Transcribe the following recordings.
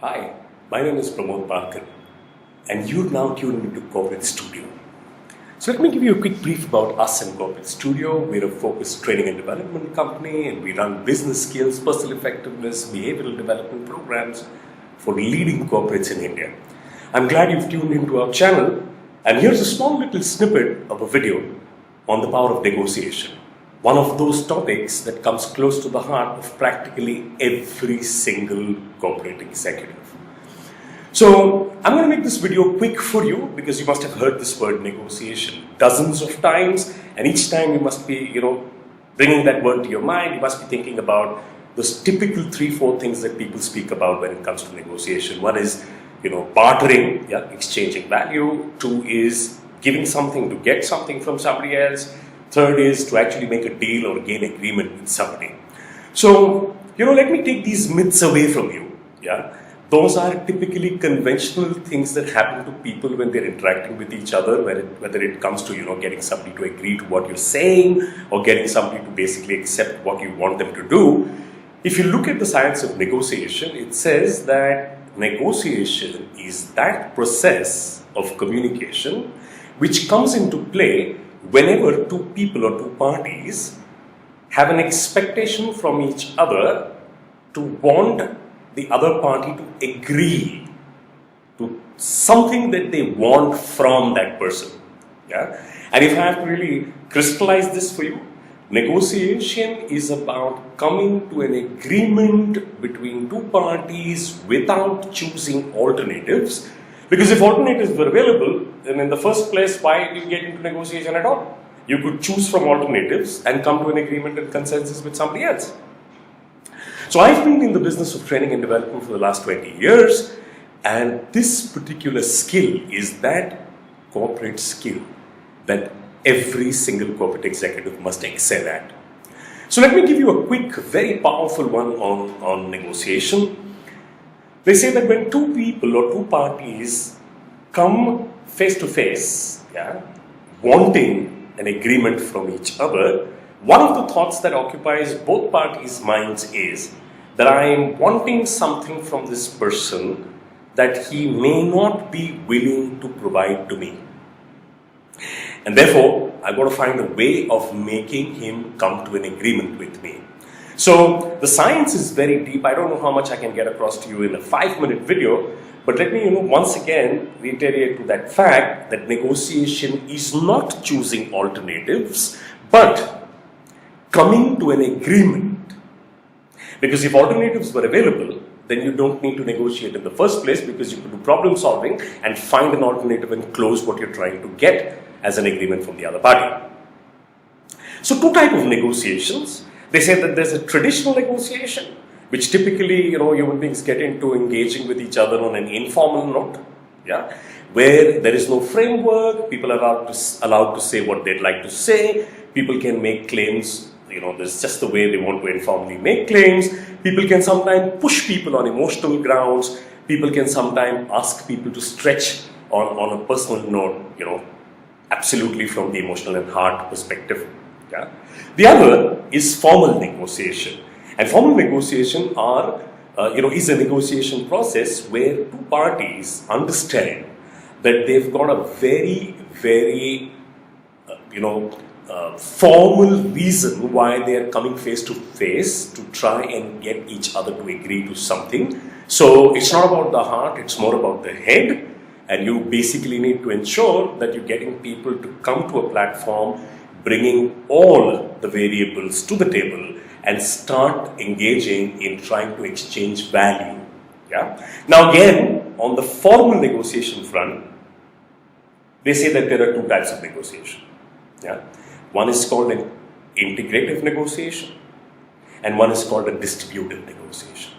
Hi, my name is Pramod Parkar, and you're now tuned into Corporate Studio. So let me give you a quick brief about us and Corporate Studio. We're a focused training and development company, and we run business skills, personal effectiveness, behavioral development programs for leading corporates in India. I'm glad you've tuned into our channel, and here's a small little snippet of a video on the power of negotiation. One of those topics that comes close to the heart of practically every single corporate executive. So I'm going to make this video quick for you because you must have heard this word negotiation dozens of times, and each time you must be, bringing that word to your mind. You must be thinking about those typical 3-4 things that people speak about when it comes to negotiation. One is, bartering, exchanging value. 2 is giving something to get something from somebody else. 3rd is to actually make a deal or gain agreement with somebody. So, let me take these myths away from you. Those are typically conventional things that happen to people when they're interacting with each other, whether it comes to, getting somebody to agree to what you're saying or getting somebody to basically accept what you want them to do. If you look at the science of negotiation, it says that negotiation is that process of communication which comes into play whenever 2 people or 2 parties have an expectation from each other to want the other party to agree to something that they want from that person. And if I have to really crystallize this for you, negotiation is about coming to an agreement between 2 parties without choosing alternatives. Because if alternatives were available, then in the first place, why did you get into negotiation at all? You could choose from alternatives and come to an agreement and consensus with somebody else. So I've been in the business of training and development for the last 20 years, and this particular skill is that corporate skill that every single corporate executive must excel at. So let me give you a quick, very powerful one on negotiation. They say that when 2 people or 2 parties come face to face, wanting an agreement from each other, one of the thoughts that occupies both parties' minds is that I am wanting something from this person that he may not be willing to provide to me. And therefore, I've got to find a way of making him come to an agreement with me. So the science is very deep. I don't know how much I can get across to you in a 5-minute video, but let me once again reiterate to that fact that negotiation is not choosing alternatives, but coming to an agreement. Because if alternatives were available, then you don't need to negotiate in the first place, because you could do problem solving and find an alternative and close what you're trying to get as an agreement from the other party. So 2 types of negotiations. They say that there's a traditional negotiation, which typically, human beings get into engaging with each other on an informal note, where there is no framework, people are allowed to say what they'd like to say, people can make claims, there's just the way they want to informally make claims, people can sometimes push people on emotional grounds, people can sometimes ask people to stretch on a personal note, absolutely from the emotional and heart perspective. The other is formal negotiation, and formal negotiation is a negotiation process where 2 parties understand that they've got a very, very, formal reason why they are coming face to face to try and get each other to agree to something. So it's not about the heart, it's more about the head, and you basically need to ensure that you're getting people to come to a platform, bringing all the variables to the table and start engaging in trying to exchange value. Now again, on the formal negotiation front, they say that there are 2 types of negotiation. One is called an integrative negotiation, and one is called a distributive negotiation.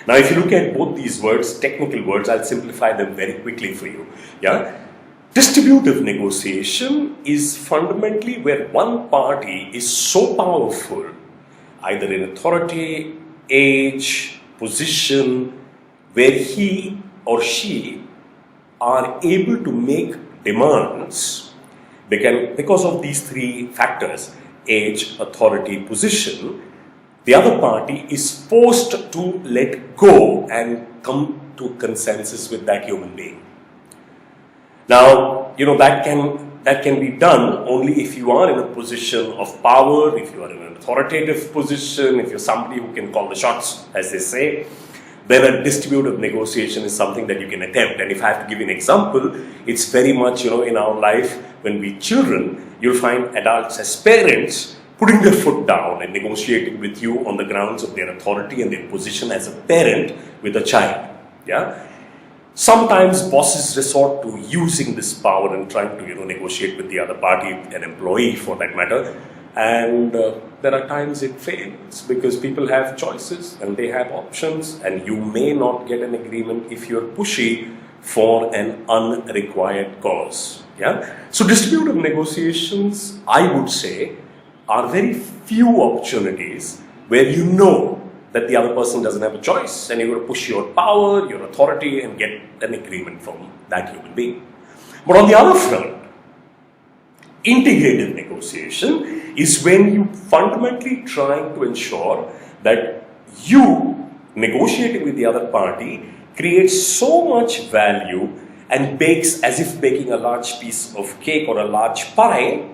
Now if you look at both these words, technical words, I'll simplify them very quickly for you. Distributive negotiation is fundamentally where one party is so powerful, either in authority, age, position, where he or she are able to make demands because of these 3 factors, age, authority, position. the other party is forced to let go and come to consensus with that human being. Now, that can be done only if you are in a position of power, if you are in an authoritative position, if you're somebody who can call the shots, as they say. Then a distributive negotiation is something that you can attempt. And if I have to give you an example, it's very much, in our life, when we're children, you'll find adults as parents putting their foot down and negotiating with you on the grounds of their authority and their position as a parent with a child. Yeah. Sometimes bosses resort to using this power and trying to, negotiate with the other party, an employee for that matter. And there are times it fails because people have choices and they have options, and you may not get an agreement if you're pushy for an unrequired cause. Yeah. So distributive negotiations, I would say, are very few opportunities where you know that the other person doesn't have a choice and you're going to push your power, your authority, and get an agreement from that human being. But on the other front, integrative negotiation is when you fundamentally trying to ensure that you negotiating with the other party creates so much value and bakes as if baking a large piece of cake or a large pie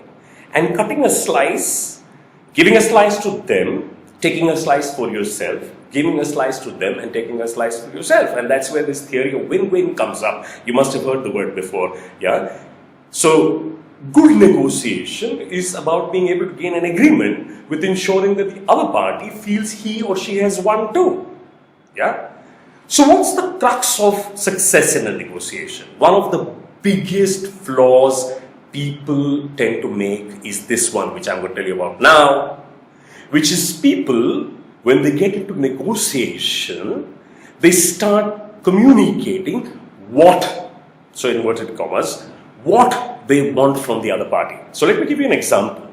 and cutting a slice, giving a slice to them, taking a slice for yourself, giving a slice to them and taking a slice for yourself. And that's where this theory of win-win comes up. You must have heard the word before. Yeah. So good negotiation is about being able to gain an agreement with ensuring that the other party feels he or she has won too. Yeah. So what's the crux of success in a negotiation? One of the biggest flaws people tend to make is this one, which I'm going to tell you about now, which is people, when they get into negotiation, they start communicating what, so inverted commas, what they want from the other party. So let me give you an example.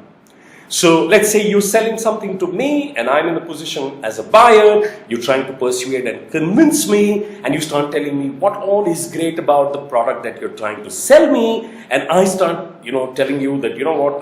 So let's say you're selling something to me and I'm in a position as a buyer, you're trying to persuade and convince me, and you start telling me what all is great about the product that you're trying to sell me, and I start, telling you that,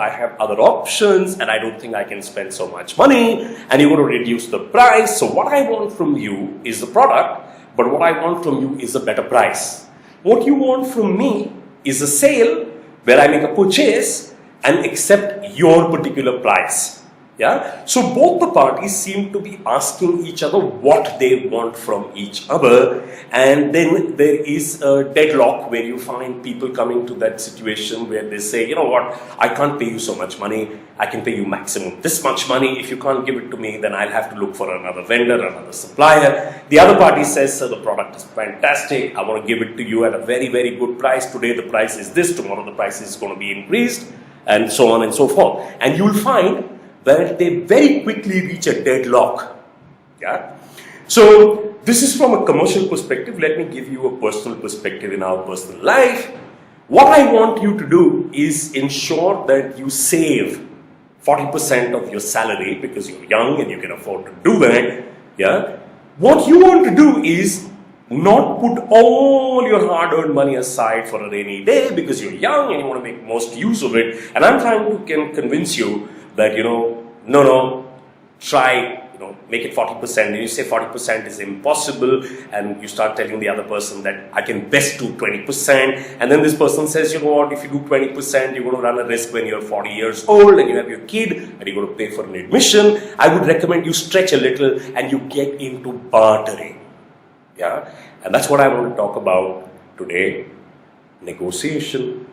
I have other options and I don't think I can spend so much money, and you're going to reduce the price. So what I want from you is the product, but what I want from you is a better price. What you want from me is a sale where I make a purchase and accept your particular price. Yeah. So both the parties seem to be asking each other what they want from each other, and then there is a deadlock where you find people coming to that situation where they say, you know what, I can't pay you so much money, I can pay you maximum this much money. If you can't give it to me, then I'll have to look for another vendor, another supplier. The other party says, sir, the product is fantastic, I want to give it to you at a very, very good price. Today the price is this, tomorrow the price is going to be increased, and so on and so forth. And you will find that they very quickly reach a deadlock. Yeah. So this is from a commercial perspective. Let me give you a personal perspective in our personal life. What I want you to do is ensure that you save 40% of your salary because you're young and you can afford to do that. Yeah. What you want to do is not put all your hard-earned money aside for a rainy day because you're young and you want to make most use of it. And I'm trying to convince you that, try, make it 40%. And you say 40% is impossible, and you start telling the other person that I can best do 20%. And then this person says, if you do 20%, you're going to run a risk when you're 40 years old and you have your kid and you're going to pay for an admission. I would recommend you stretch a little and you get into bartering. Yeah, and that's what I want to talk about today. Negotiation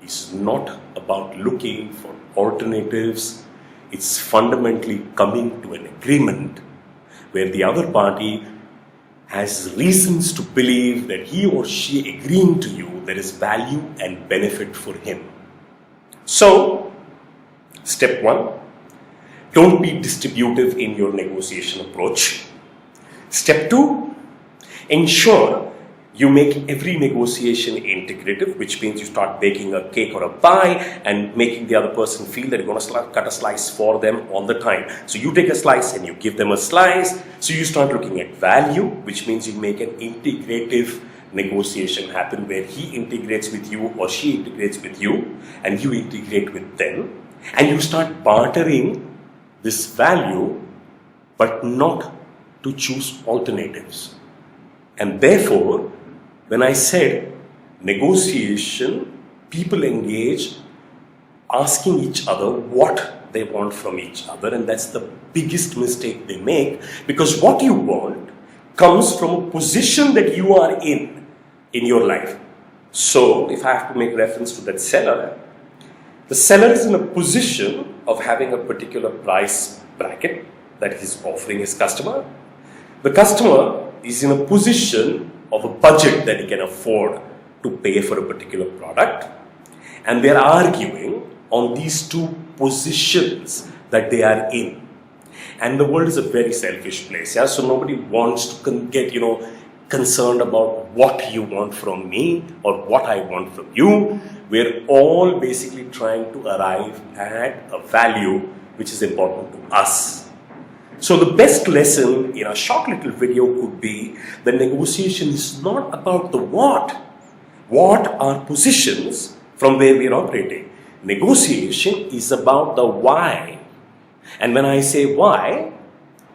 is not about looking for alternatives. It's fundamentally coming to an agreement where the other party has reasons to believe that he or she agreeing to you, there is value and benefit for him. So, step one, don't be distributive in your negotiation approach. Step two, ensure you make every negotiation integrative, which means you start baking a cake or a pie and making the other person feel that you're going to cut a slice for them all the time. So you take a slice and you give them a slice. So you start looking at value, which means you make an integrative negotiation happen where he integrates with you or she integrates with you and you integrate with them. And you start bartering this value but not to choose alternatives. And therefore, when I said negotiation, people engage asking each other what they want from each other, and that's the biggest mistake they make, because what you want comes from a position that you are in your life. So if I have to make reference to that seller, the seller is in a position of having a particular price bracket that he's offering his customer. The customer is in a position of a budget that he can afford to pay for a particular product, and they're arguing on these two positions that they are in. And the world is a very selfish place, yeah. So nobody wants to get concerned about what you want from me or what I want from you. We're all basically trying to arrive at a value which is important to us. So the best lesson in a short little video could be that negotiation is not about the what. What are positions from where we are operating? Negotiation is about the why. And when I say why,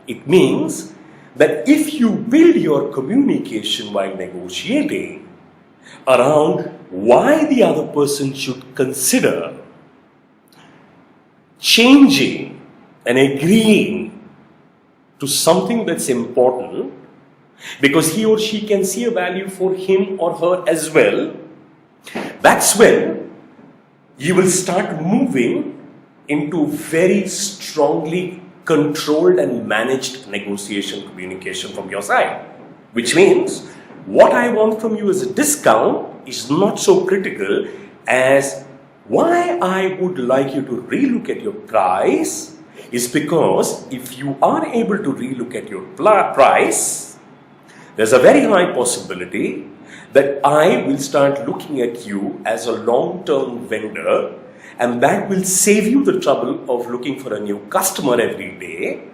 it means that if you build your communication while negotiating around why the other person should consider changing and agreeing to something that's important, because he or she can see a value for him or her as well, that's when you will start moving into very strongly controlled and managed negotiation communication from your side. Which means, what I want from you as a discount is not so critical as why I would like you to relook at your price is because if you are able to relook at your price, there's a very high possibility that I will start looking at you as a long-term vendor, and that will save you the trouble of looking for a new customer every day,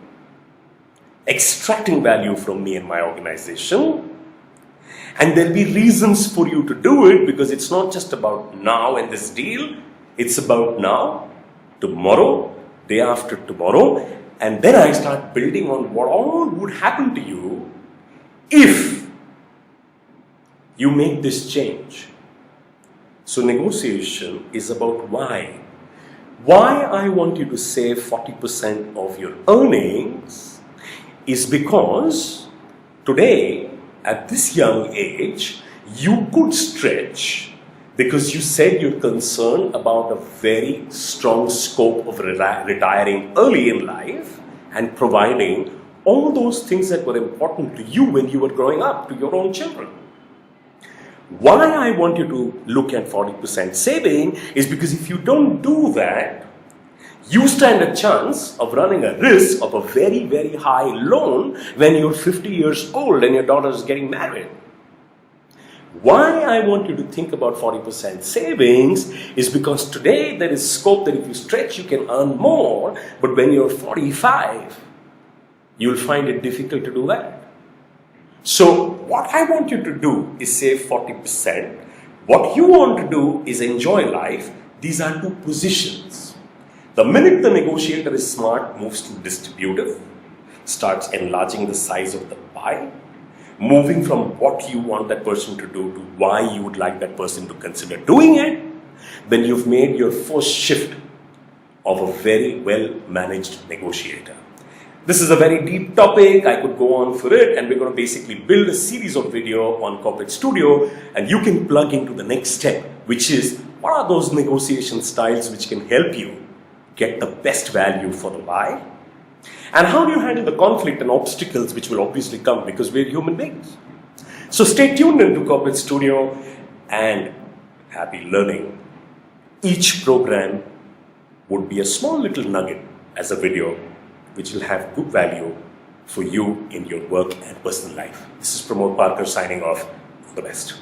extracting value from me and my organization. And there'll be reasons for you to do it, because it's not just about now and this deal, it's about now, tomorrow, day after tomorrow, and then I start building on what all would happen to you if you make this change. So negotiation is about why. Why I want you to save 40% of your earnings is because today, at this young age, you could stretch because you said you're concerned about a very strong scope of retiring early in life and providing all those things that were important to you when you were growing up, to your own children. Why I want you to look at 40% saving is because if you don't do that, you stand a chance of running a risk of a very, very high loan when you're 50 years old and your daughter is getting married. Why I want you to think about 40% savings is because today there is scope that if you stretch, you can earn more, but when you're 45, you'll find it difficult to do that. So what I want you to do is save 40%. What you want to do is enjoy life. These are two positions. The minute the negotiator is smart, moves to distributive, starts enlarging the size of the pie, moving from what you want that person to do to why you would like that person to consider doing it, then you've made your first shift of a very well-managed negotiator. This is a very deep topic. I could go on for it, and we're going to basically build a series of video on Corporate Studio, and you can plug into the next step, which is what are those negotiation styles which can help you get the best value for the buy, and how do you handle the conflict and obstacles which will obviously come because we're human beings. So stay tuned into Corporate Studio and happy learning. Each program would be a small little nugget as a video which will have good value for you in your work and personal life. This is Pramod Parker signing off. All the best.